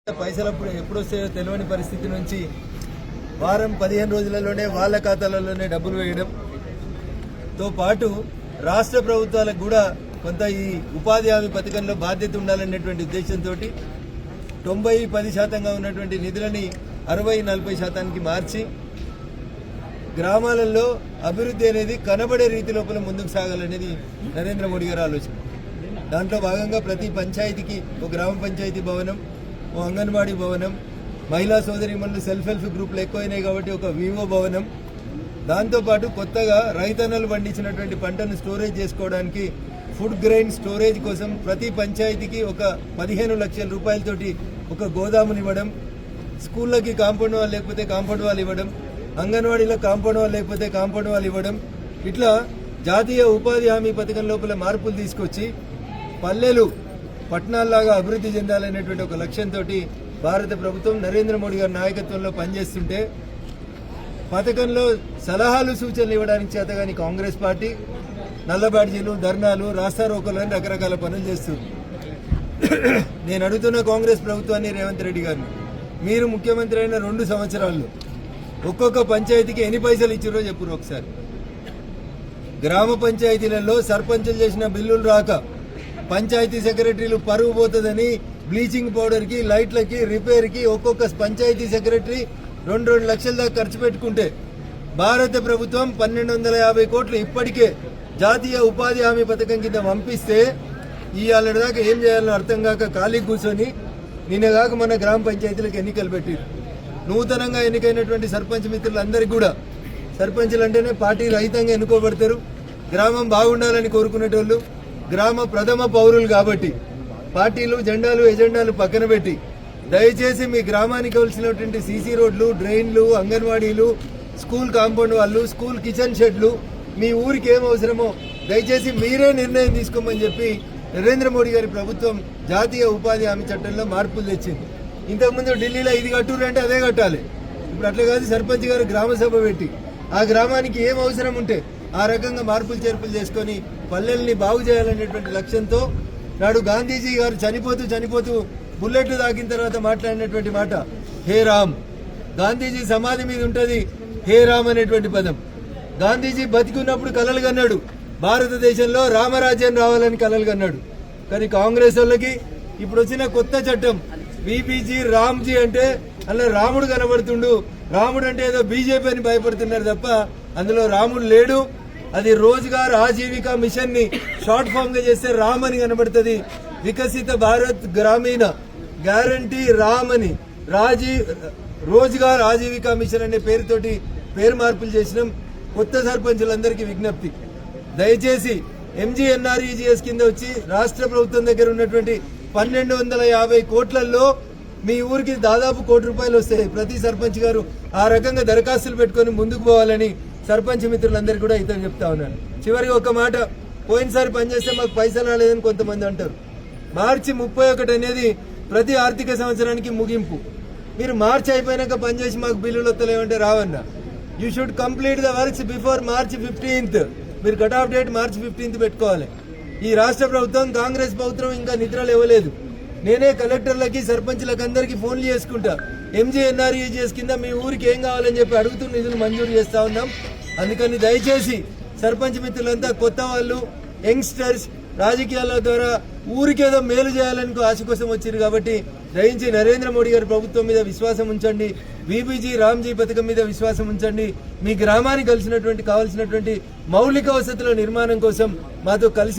పైసలు ఎప్పుడు వస్తాయో తెలియని పరిస్థితి నుంచి వారం 15 రోజులలోనే వాళ్ళ ఖాతాలలోనే డబ్బులు వేయడంతో పాటు రాష్ట్ర ప్రభుత్వాలకు కూడా కొంత ఈ ఉపాధి హామీ పథకంలో బాధ్యత ఉండాలనేటువంటి ఉద్దేశంతో 90-10% ఉన్నటువంటి నిధులని 60-40% మార్చి గ్రామాలలో అభివృద్ధి అనేది కనబడే రీతి లోపల ముందుకు సాగాలనేది నరేంద్ర మోడీ గారి ఆలోచన. దాంట్లో భాగంగా ప్రతి పంచాయతీకి ఒక గ్రామ పంచాయతీ భవనం, ఓ అంగన్వాడీ భవనం, మహిళా సోదరీమణులు సెల్ఫ్ హెల్ప్ గ్రూపులు ఎక్కువైనాయి కాబట్టి ఒక వివో భవనం, దాంతోపాటు కొత్తగా రైతన్నలు పండించినటువంటి పంటను స్టోరేజ్ చేసుకోవడానికి ఫుడ్ గ్రెయిన్ స్టోరేజ్ కోసం ప్రతి పంచాయతీకి ఒక 15 లక్షల రూపాయలతోటి ఒక గోదాముని ఇవ్వడం, స్కూళ్ళకి కాంపౌండ్ వాల్ లేకపోతే కాంపౌండ్ వాల్ ఇవ్వడం, అంగన్వాడీలో కాంపౌండ్ వాల్ లేకపోతే కాంపౌండ్ వాల్ ఇవ్వడం, ఇట్లా జాతీయ ఉపాధి హామీ పథకం లోపల మార్పులు తీసుకొచ్చి పల్లెలు పట్టణాల్లాగా అభివృద్ధి చెందాలనేటువంటి ఒక లక్ష్యంతో భారత ప్రభుత్వం నరేంద్ర మోడీ గారి నాయకత్వంలో పనిచేస్తుంటే పథకంలో సలహాలు సూచనలు ఇవ్వడానికి చేతగాని కాంగ్రెస్ పార్టీ నల్ల బ్యాడ్జీలు, ధర్నాలు, రాస్తారోకోలని రకరకాల పనులు చేస్తుంది. నేను అడుగుతున్న కాంగ్రెస్ ప్రభుత్వాన్ని, రేవంత్ రెడ్డి గారిని, మీరు ముఖ్యమంత్రి అయిన 2 సంవత్సరాల్లో ఒక్కొక్క పంచాయతీకి ఎన్ని పైసలు ఇచ్చారో చెప్పురు ఒకసారి. గ్రామ పంచాయతీలలో సర్పంచులు చేసిన బిల్లులు రాక పంచాయతీ సెక్రటరీలు పరువు పోతుందని బ్లీచింగ్ పౌడర్కి, లైట్లకి, రిపేర్కి ఒక్కొక్క పంచాయతీ సెక్రటరీ 2 లక్షల దాకా ఖర్చు పెట్టుకుంటే భారత ప్రభుత్వం 1250 కోట్లు ఇప్పటికే జాతీయ ఉపాధి హామీ పథకం కింద పంపిస్తే ఇవాళ దాకా ఏం చేయాలని అర్థం కాక ఖాళీ కూర్చొని నిన్నగాక మన గ్రామ పంచాయతీలకు ఎన్నికలు పెట్టారు. నూతనంగా ఎన్నికైనటువంటి సర్పంచ్ మిత్రులందరికీ కూడా, సర్పంచులు అంటేనే పార్టీ రహితంగా ఎన్నుకోబడతారు, గ్రామం బాగుండాలని కోరుకునేటోళ్ళు, గ్రామ ప్రథమ పౌరులు కాబట్టి పార్టీలు, జెండాలు, ఎజెండాలు పక్కన పెట్టి దయచేసి మీ గ్రామానికి కావాల్సినటువంటి సీసీ రోడ్లు, డ్రైన్లు, అంగన్వాడీలు, స్కూల్ కాంపౌండ్ వాళ్ళు, స్కూల్ కిచెన్ షెడ్లు, మీ ఊరికి ఏం అవసరమో దయచేసి మీరే నిర్ణయం తీసుకోమని చెప్పి నరేంద్ర మోడీ గారి ప్రభుత్వం జాతీయ ఉపాధి హామీ చట్టంలో మార్పులు తెచ్చింది. ఇంతకుముందు ఢిల్లీలో ఇది కట్టురు అంటే అదే కట్టాలి. ఇప్పుడు అట్లా కాదు, సర్పంచ్ గారు గ్రామ సభ పెట్టి ఆ గ్రామానికి ఏం అవసరం ఉంటే ఆ రకంగా మార్పులు చేర్పులు చేసుకొని పల్లెల్ని బాగు చేయాలనేటువంటి లక్ష్యంతో నాడు గాంధీజీ గారు చనిపోతూ బుల్లెట్లు తాకిన తర్వాత మాట్లాడినటువంటి మాట హే రామ్. గాంధీజీ సమాధి మీద ఉంటుంది హే రామ్ అనేటువంటి పదం. గాంధీజీ బతికున్నప్పుడు కలలు కన్నాడు, భారతదేశంలో రామరాజ్యం రావాలని కలలు కన్నాడు. కానీ కాంగ్రెస్ వాళ్ళకి ఇప్పుడు వచ్చిన కొత్త చట్టం బీబీజీ రామ్జీ అంటే అందులో రాముడు కనబడుతుండు. రాముడు అంటే ఏదో బీజేపీ అని భయపడుతున్నారు తప్ప అందులో రాముడు లేడు. అది రోజ్గార్ ఆజీవికా మిషన్ ని షార్ట్ ఫామ్ గా చేస్తే రామ్ అని కనబడుతుంది. వికసిత భారత్ గ్రామీణ గ్యారంటీ రామ్ అని రోజ్గార్ ఆజీవికా మిషన్ అనే పేరుతోటి పేరు మార్పులు చేసినాం. కొత్త సర్పంచులందరికీ విజ్ఞప్తి, దయచేసి ఎంజీఎన్ఆర్ఈజీఎస్ కింద వచ్చి రాష్ట్ర ప్రభుత్వం దగ్గర ఉన్నటువంటి 1250 కోట్లలో మీ ఊరికి దాదాపు ₹1 కోటి వస్తాయి. ప్రతి సర్పంచ్ గారు ఆ రకంగా దరఖాస్తులు పెట్టుకొని ముందుకు పోవాలని సర్పంచ్ మిత్రులందరికీ కూడా ఇతను చెప్తా ఉన్నాను. చివరికి ఒక మాట, పోయినసారి పనిచేస్తే మాకు పైసలు రాలేదని కొంతమంది అంటారు. మార్చి 31 అనేది ప్రతి ఆర్థిక సంవత్సరానికి ముగింపు. మీరు మార్చి అయిపోయినాక పనిచేసి మాకు బిల్లులు వస్తలేమంటే రావన్నా. You should complete the works before March 15th. మీరు cut off date March 15th పెట్టుకోవాలి. ఈ రాష్ట్ర ప్రభుత్వం, కాంగ్రెస్ ప్రభుత్వం ఇంకా నిద్రలు ఇవ్వలేదు. నేనే కలెక్టర్లకి, సర్పంచ్లకు అందరికీ ఫోన్లు చేసుకుంటా. ఎంజీఎన్ఆర్ఈజీఎస్ కింద మీ ఊరికి ఏం కావాలని చెప్పి అడుగుతున్న నిధులు మంజూరు చేస్తా ఉన్నాం. అందుకని దయచేసి సర్పంచ్ మిత్రులంతా, కొత్త వాళ్ళు, యంగ్స్టర్స్, రాజకీయాల ద్వారా ఊరికేదో మేలు చేయాలని ఆశ కోసం వచ్చారు కాబట్టి దయించి నరేంద్ర మోడీ గారి ప్రభుత్వం మీద విశ్వాసం ఉంచండి. బీబీజీ రామ్జీ పథకం మీద విశ్వాసం ఉంచండి. మీ గ్రామానికి కావాల్సినటువంటి మౌలిక వసతుల నిర్మాణం కోసం మాతో కలిసి